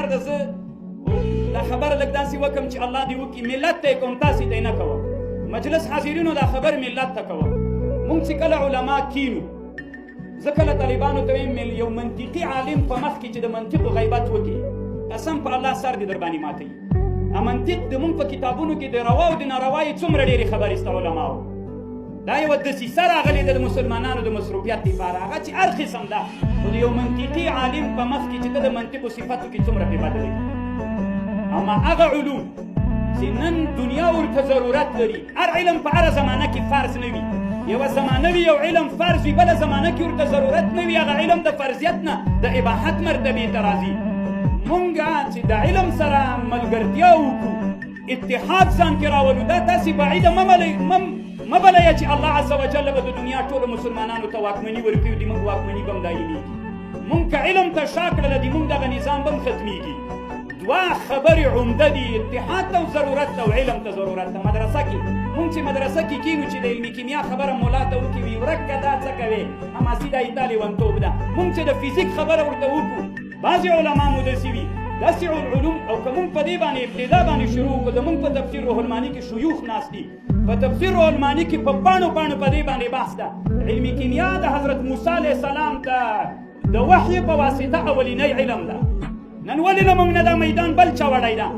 پکار ده زه دا خبره لږ داسې وکړم چې الله دې وکړي ملت ته یې کوم تاسې ته یې نه کوم مجلس حاضرینو دا خبر ملت ته کوم مونږ چې کله علما کینو زه کله طالبانو ته وایم یو منطقي عالم په مخ کې چې د منطقو غیبت وکړي قسم په الله سر دې در باندې ماتوي منطق د مونږ په کتابونو کې د روا او د ناروا یې څومره ډېرې خبرې سته علماو دا یوه دسیسه راغلې ده د مسلمانانو د مصروفیت دپاره هغه چې هر قسم ده خو د یو منطقي عالم په مخ کې چې ته د منطقو صفتو کې څومره پې بدلوي اما هغه علوم چې نن دنیا ورته ضرورت لري هر علم په هره زمانه کې فرض نه وي یوه زمانه وي یو علم فرض وي بله زمانه کې ورته ضرورت نه وي هغه علم د فرضیت نه د اباحت مرتبې ته راځي مونږ چې د علم سره ملګرتیا وکړو اتحاد ځان کې راولو دا تاسې بعیده مه بلایه چې الله عز وجل به د دنیا ټولو مسلمانانو ته واکمني ورکوي د مونږ واکمني به هم دایمیږي مونږ که علم ته شا کړله د مونږ دغه نظام به هم ختمیږي دوه خبرې عمده دي اتحاد ته ضرورت ته او علم ته ضرورت ته مدرسه کې مونږ چې مدرسه کې کینو چې د علمي کیمیا خبره مولا ته وکړي وي ورکه دا څه کوې حماسي دا ایتا لیونتوب ده مونږ چې د فیزیک خبره ورته وکړو بعضې علما مو داسې وي داسې علوم او که مونږ په دې باندې ابتدا باندې شروع کړو زمونږ په تفسیر روح الماني کې شیوخ ناست دي په تفسیر روح الماني کې په پاڼو په دې باندې بحث ده علمي کیمیا د حضرت موسی علیه السلام ته د وحي په واسطه اولینی علم ده نن ولې له موږ نه دا میدان بل چا وړی ده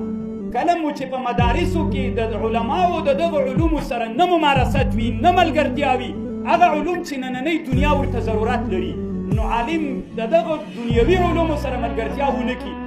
کله مو چې په مدارسو کې د علماو د دغو علومو سره نه ممارست وي نه ملګرتیا وي هغه علوم چې نننۍ دنیا ورته ضرورت لري نو عالم د دغو دنیوي علومو سره ملګرتیا ونه کړي